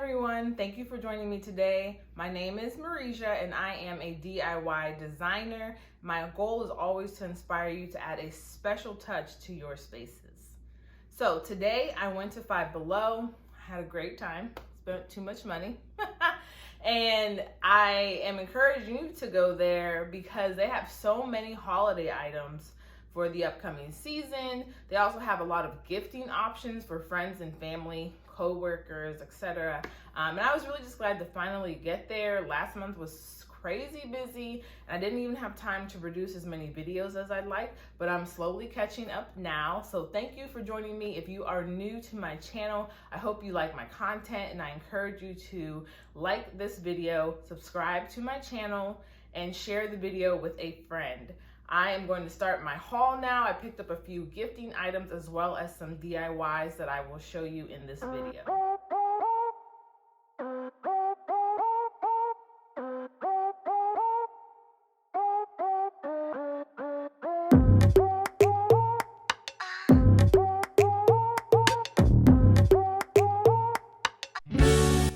everyone, thank you for joining me today. My name is Marisha and I am a DIY designer. My goal is always to inspire you to add a special touch to your spaces. So today I went to Five Below, had a great time, spent too much money. And I am encouraging you to go there because they have so many holiday items for the upcoming season. They also have a lot of gifting options for friends and family, co-workers, etc. And I was really just glad to finally get there. Last month was crazy busy and I didn't even have time to produce as many videos as I'd like, but I'm slowly catching up now. So thank you for joining me. If you are new to my channel, I hope you like my content and I encourage you to like this video, subscribe to my channel, and share the video with a friend. I am going to start my haul now. I picked up a few gifting items as well as some DIYs that I will show you in this video.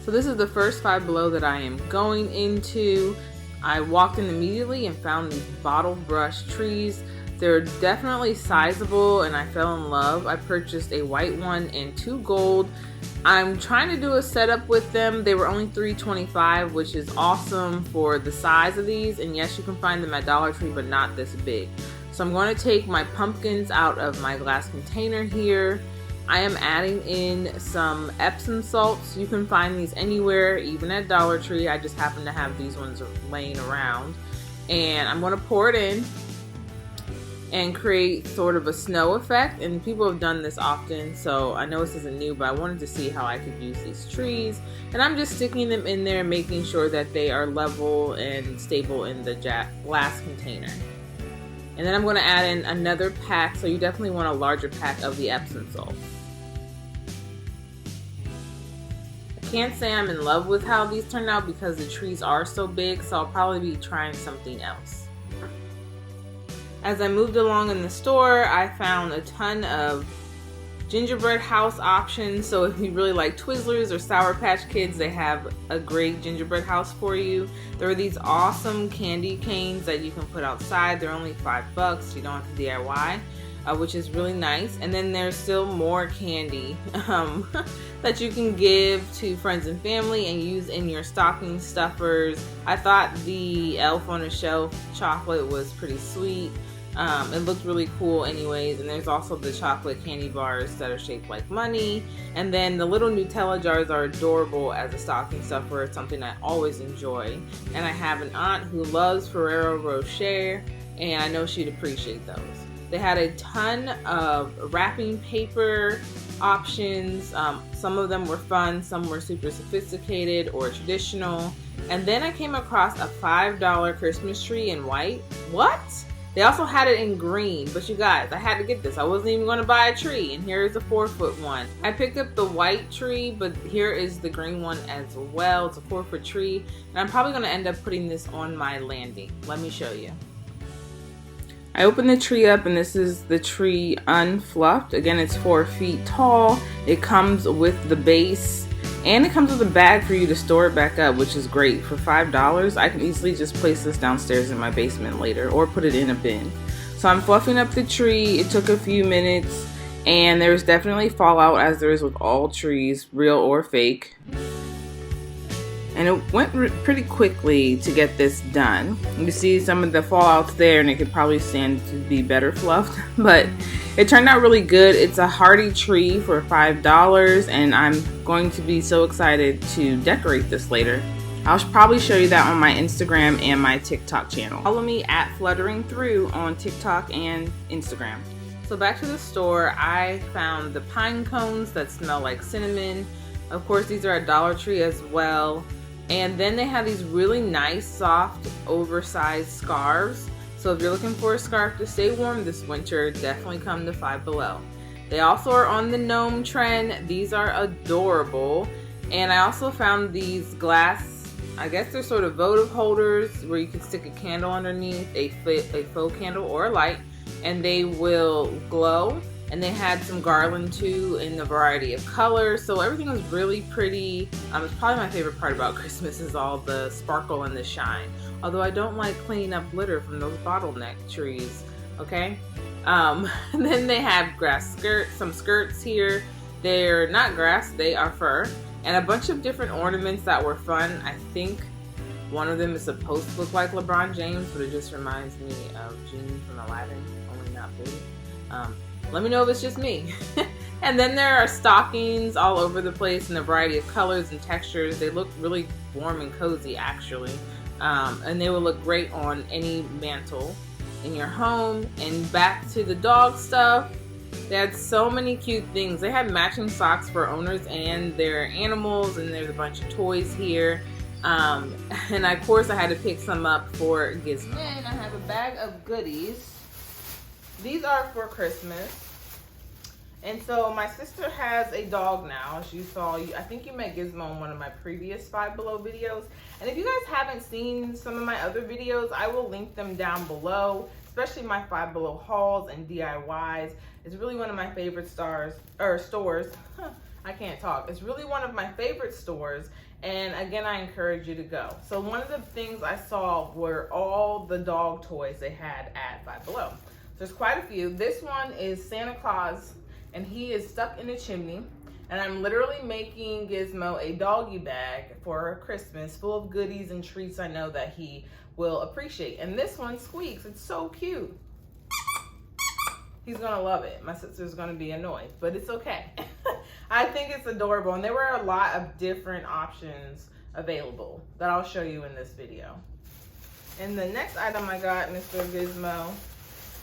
So this is the first Five Below that I am going into. I walked in immediately and found these bottle brush trees. They're definitely sizable and I fell in love. I purchased a white one and two gold. I'm trying to do a setup with them. They were only $3.25, which is awesome for the size of these. And yes, you can find them at Dollar Tree, but not this big. So I'm going to take my pumpkins out of my glass container here. I am adding in some Epsom salts. You can find these anywhere, even at Dollar Tree. I just happen to have these ones laying around. And I'm going to pour it in and create sort of a snow effect. And people have done this often, so I know this isn't new, but I wanted to see how I could use these trees. And I'm just sticking them in there, making sure that they are level and stable in the glass container. And then I'm going to add in another pack, so you definitely want a larger pack of the Epsom salt. Can't say I'm in love with how these turned out because the trees are so big, so I'll probably be trying something else. As I moved along in the store, I found a ton of gingerbread house options. So if you really like Twizzlers or Sour Patch Kids, they have a great gingerbread house for you. There are these awesome candy canes that you can put outside. They're only $5. You don't have to DIY. Which is really nice. And then there's still more candy that you can give to friends and family and use in your stocking stuffers. I thought the Elf on a Shelf chocolate was pretty sweet. It looked really cool anyways. And there's also the chocolate candy bars that are shaped like money. And then the little Nutella jars are adorable as a stocking stuffer. It's something I always enjoy. And I have an aunt who loves Ferrero Rocher, and I know she'd appreciate those. They had a ton of wrapping paper options. Some of them were fun, some were super sophisticated or traditional. And then I came across a $5 Christmas tree in white. What? They also had it in green, but you guys, I had to get this. I wasn't even going to buy a tree, and here is a 4-foot one. I picked up the white tree, but here is the green one as well. It's a 4-foot tree, and I'm probably going to end up putting this on my landing. Let me show you. I opened the tree up and this is the tree unfluffed. Again, it's 4 feet tall. It comes with the base and it comes with a bag for you to store it back up, which is great. For $5, I can easily just place this downstairs in my basement later or put it in a bin. So I'm fluffing up the tree. It took a few minutes and there's definitely fallout, as there is with all trees, real or fake. And it went pretty quickly to get this done. You see some of the fallouts there and it could probably stand to be better fluffed, but it turned out really good. It's a hardy tree for $5 and I'm going to be so excited to decorate this later. I'll probably show you that on my Instagram and my TikTok channel. Follow me at Fluttering Through on TikTok and Instagram. So back to the store, I found the pine cones that smell like cinnamon. Of course, these are at Dollar Tree as well. And then they have these really nice, soft, oversized scarves. So if you're looking for a scarf to stay warm this winter, definitely come to Five Below. They also are on the gnome trend. These are adorable. And I also found these glass, I guess they're sort of votive holders where you can stick a candle underneath, a faux candle or a light, and they will glow. And they had some garland too in a variety of colors. So everything was really pretty. It's probably my favorite part about Christmas is all the sparkle and the shine. Although I don't like cleaning up glitter from those bottleneck trees, okay? And then they have some skirts here. They're not grass, they are fur. And a bunch of different ornaments that were fun. I think one of them is supposed to look like LeBron James, but it just reminds me of Genie from Aladdin, only not blue. Let me know if it's just me. And then there are stockings all over the place in a variety of colors and textures. They look really warm and cozy, actually. And they will look great on any mantle in your home. And back to the dog stuff. They had so many cute things. They had matching socks for owners and their animals, and there's a bunch of toys here. And of course I had to pick some up for Gizmo. And I have a bag of goodies. These are for Christmas. And so my sister has a dog now, as you saw. I think you met Gizmo in one of my previous Five Below videos. And if you guys haven't seen some of my other videos, I will link them down below, especially my Five Below hauls and DIYs. It's really one of my favorite stores. I can't talk. It's really one of my favorite stores. And again, I encourage you to go. So one of the things I saw were all the dog toys they had at Five Below. There's quite a few. This one is Santa Claus, and he is stuck in a chimney. And I'm literally making Gizmo a doggy bag for Christmas, full of goodies and treats I know that he will appreciate. And this one squeaks. It's so cute. He's gonna love it. My sister's gonna be annoyed, but it's okay. I think it's adorable. And there were a lot of different options available that I'll show you in this video. And the next item I got, Mr. Gizmo,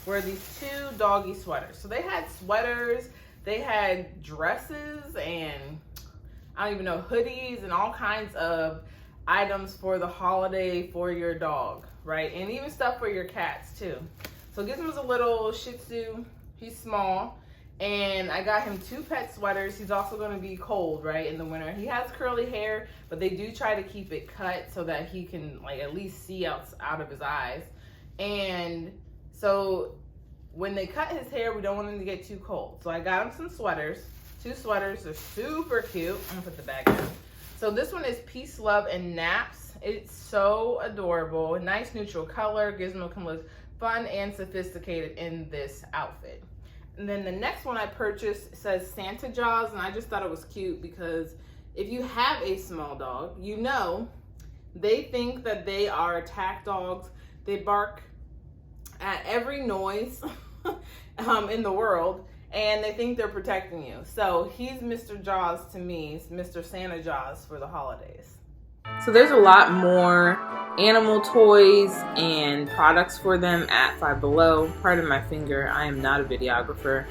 were these two doggy sweaters. So they had sweaters, they had dresses, and I don't even know, hoodies and all kinds of items for the holiday for your dog, right? And even stuff for your cats too. So Gizmo's a little Shih Tzu, he's small, and I got him two pet sweaters. He's also gonna be cold, right, in the winter. He has curly hair, but they do try to keep it cut so that he can like at least see out of his eyes. And so when they cut his hair, we don't want him to get too cold. So I got him some sweaters, two sweaters. They're super cute. I'm gonna put the bag down. So this one is Peace, Love, and Naps. It's so adorable. A nice neutral color. Gizmo can look fun and sophisticated in this outfit. And then the next one I purchased says Santa Jaws, and I just thought it was cute because if you have a small dog, you know they think that they are attack dogs. They bark at every noise in the world, and they think they're protecting you. So he's Mr. Jaws to me. He's Mr. Santa Jaws for the holidays. So there's a lot more animal toys and products for them at Five Below. Pardon my finger, I am not a videographer.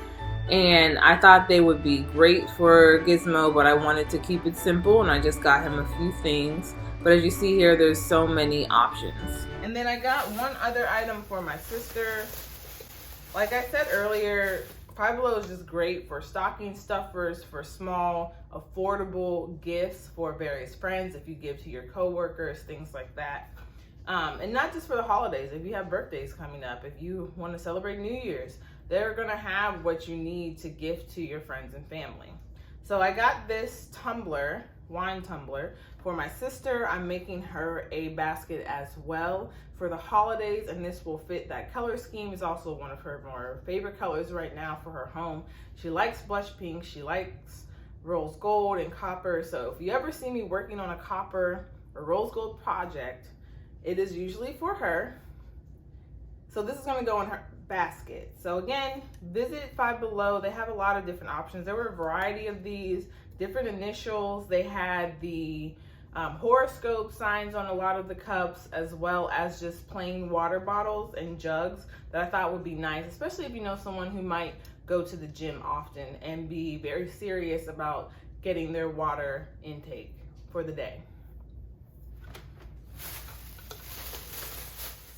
And I thought they would be great for Gizmo, but I wanted to keep it simple, and I just got him a few things. But as you see here, there's so many options. And then I got one other item for my sister. Like I said earlier, Five Below is just great for stocking stuffers, for small, affordable gifts for various friends, if you give to your coworkers, things like that. And not just for the holidays. If you have birthdays coming up, if you want to celebrate New Year's, they're gonna have what you need to gift to your friends and family. So I got this tumbler, wine tumbler, for my sister. I'm making her a basket as well for the holidays, and this will fit that color scheme. It's also one of her more favorite colors right now for her home. She likes blush pink, she likes rose gold and copper. So if you ever see me working on a copper or rose gold project, it is usually for her. So this is gonna go in her basket. So again, visit Five Below. They have a lot of different options. There were a variety of these, different initials. They had the horoscope signs on a lot of the cups, as well as just plain water bottles and jugs that I thought would be nice, especially if you know someone who might go to the gym often and be very serious about getting their water intake for the day.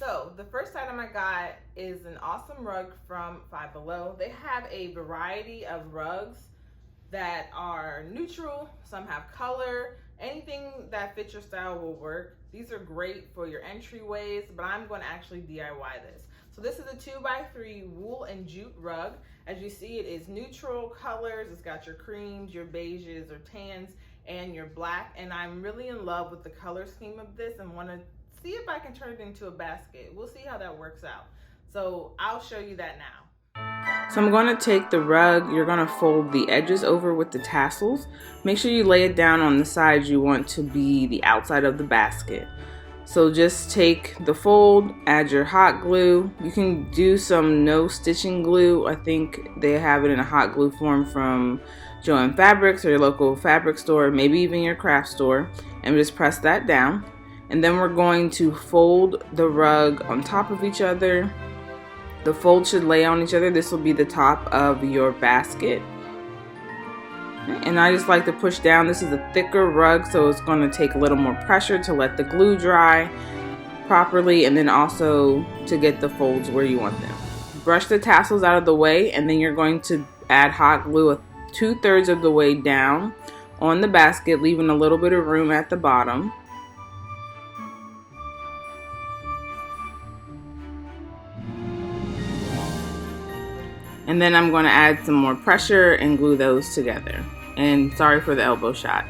So the first item I got is an awesome rug from Five Below. They have a variety of rugs that are neutral, some have color, anything that fits your style will work. These are great for your entryways, but I'm going to actually DIY this. So this is a 2x3 wool and jute rug. As you see, it is neutral colors. It's got your creams, your beiges or tans, and your black. And I'm really in love with the color scheme of this and want to see if I can turn it into a basket. We'll see how that works out. So I'll show you that now. So I'm going to take the rug, you're going to fold the edges over with the tassels. Make sure you lay it down on the sides you want to be the outside of the basket. So just take the fold, add your hot glue. You can do some no stitching glue. I think they have it in a hot glue form from Joann Fabrics or your local fabric store, maybe even your craft store, and just press that down. And then we're going to fold the rug on top of each other. The folds should lay on each other. This will be the top of your basket. And I just like to push down. This is a thicker rug, so it's going to take a little more pressure to let the glue dry properly, and then also to get the folds where you want them. Brush the tassels out of the way, and then you're going to add hot glue 2/3 of the way down on the basket, leaving a little bit of room at the bottom. And then I'm going to add some more pressure and glue those together. And sorry for the elbow shot.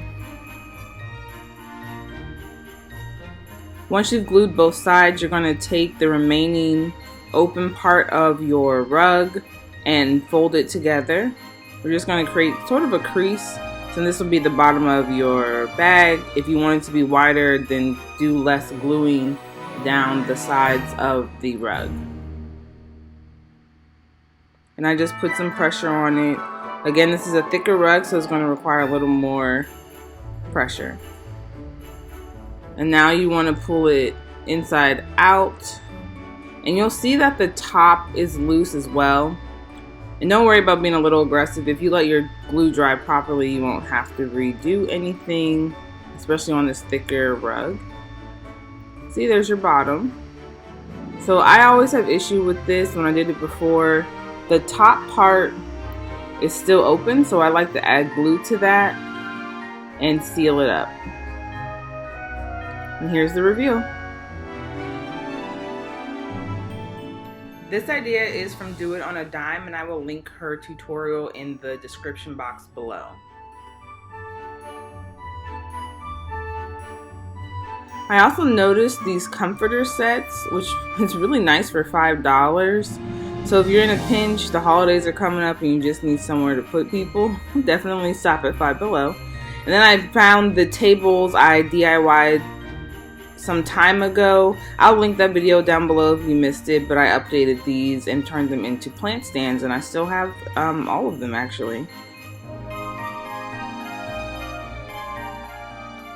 Once you've glued both sides, you're going to take the remaining open part of your rug and fold it together. We're just going to create sort of a crease. So this will be the bottom of your bag. If you want it to be wider, then do less gluing down the sides of the rug. And I just put some pressure on it. Again, this is a thicker rug, so it's going to require a little more pressure. And now you want to pull it inside out. And you'll see that the top is loose as well. And don't worry about being a little aggressive. If you let your glue dry properly, you won't have to redo anything, especially on this thicker rug. See, there's your bottom. So I always have issue with this when I did it before. The top part is still open, so I like to add glue to that and seal it up. And here's the review. This idea is from Do It on a Dime, and I will link her tutorial in the description box below. I also noticed these comforter sets, which is really nice for $5. So if you're in a pinch, the holidays are coming up and you just need somewhere to put people, definitely stop at Five Below. And then I found the tables I DIY'd some time ago. I'll link that video down below if you missed it, but I updated these and turned them into plant stands, and I still have all of them actually.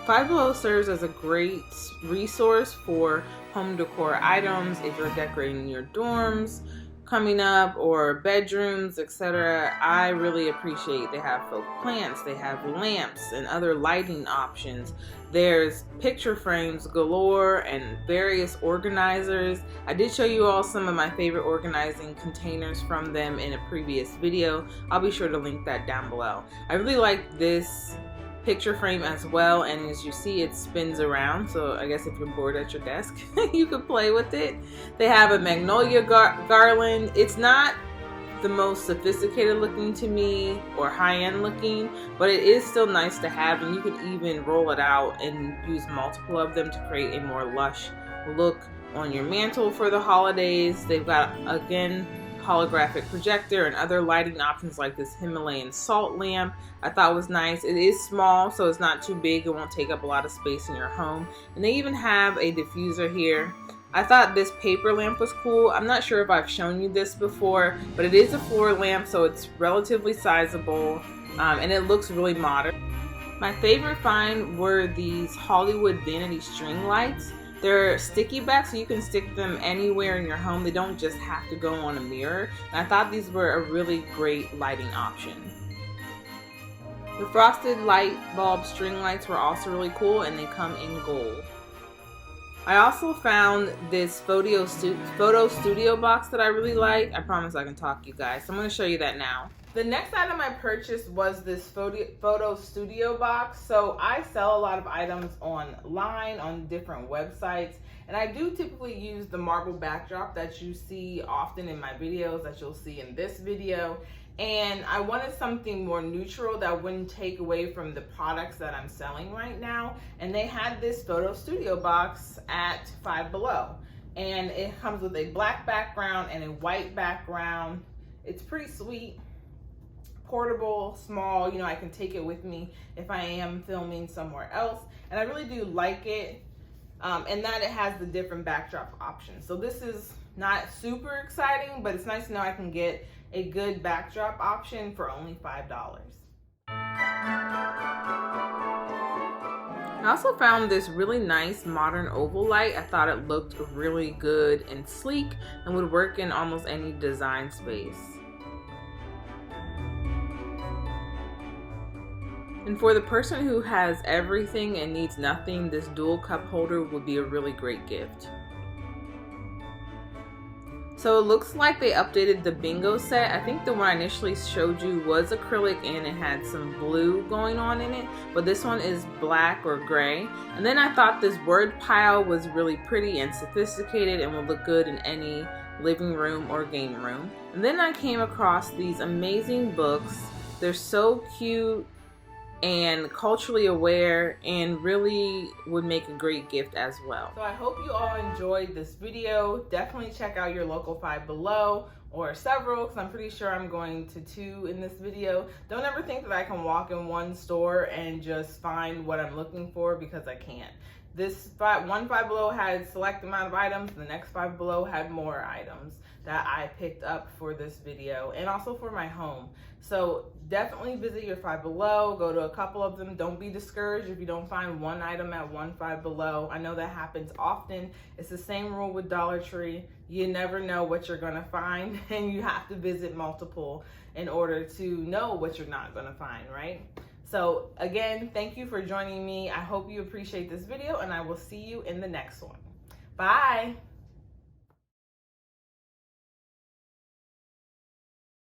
Five Below serves as a great resource for home decor items if you're decorating your dorms coming up or bedrooms, etc. I really appreciate they have faux plants, they have lamps and other lighting options. There's picture frames galore and various organizers. I did show you all some of my favorite organizing containers from them in a previous video. I'll be sure to link that down below. I really like this picture frame as well, and as you see, it spins around, so I guess if you're bored at your desk you could play with it. They have a magnolia garland. It's not the most sophisticated looking to me or high-end looking, but it is still nice to have, and you can even roll it out and use multiple of them to create a more lush look on your mantle for the holidays. They've got, again, holographic projector and other lighting options like this Himalayan salt lamp I thought was nice. It is small, so it's not too big. It won't take up a lot of space in your home. And they even have a diffuser here. I thought this paper lamp was cool. I'm not sure if I've shown you this before, but it is a floor lamp, so it's relatively sizable, and it looks really modern. My favorite find were these Hollywood vanity string lights. They're sticky back, so you can stick them anywhere in your home. They don't just have to go on a mirror. And I thought these were a really great lighting option. The frosted light bulb string lights were also really cool, and they come in gold. I also found this photo studio box that I really like. I promise I can talk, you guys. So I'm going to show you that now. The next item I purchased was this photo studio box. So I sell a lot of items online on different websites, and I do typically use the marble backdrop that you see often in my videos, that you'll see in this video. And I wanted something more neutral that wouldn't take away from the products that I'm selling right now. And they had this photo studio box at Five Below. And it comes with a black background and a white background. It's pretty sweet, portable, small, you know, I can take it with me if I am filming somewhere else. And I really do like it. And that it has the different backdrop options. So this is not super exciting, but it's nice to know I can get a good backdrop option for only $5. I also found this really nice modern oval light. I thought it looked really good and sleek and would work in almost any design space. And for the person who has everything and needs nothing, this dual cup holder would be a really great gift. So it looks like they updated the bingo set. I think the one I initially showed you was acrylic and it had some blue going on in it, but this one is black or gray. And then I thought this word pile was really pretty and sophisticated and would look good in any living room or game room. And then I came across these amazing books. They're so cute and culturally aware and really would make a great gift as well. So I hope you all enjoyed this video. Definitely check out your local Five Below or several, because I'm pretty sure I'm going to 2 in this video. Don't ever think that I can walk in one store and just find what I'm looking for, because I can't. This one Five Below had select amount of items. The next Five Below had more items that I picked up for this video and also for my home. So definitely visit your Five Below, go to a couple of them. Don't be discouraged if you don't find one item at one Five Below. I know that happens often. It's the same rule with Dollar Tree. You never know what you're gonna find, and you have to visit multiple in order to know what you're not gonna find, right? So again, thank you for joining me. I hope you appreciate this video, and I will see you in the next one. Bye.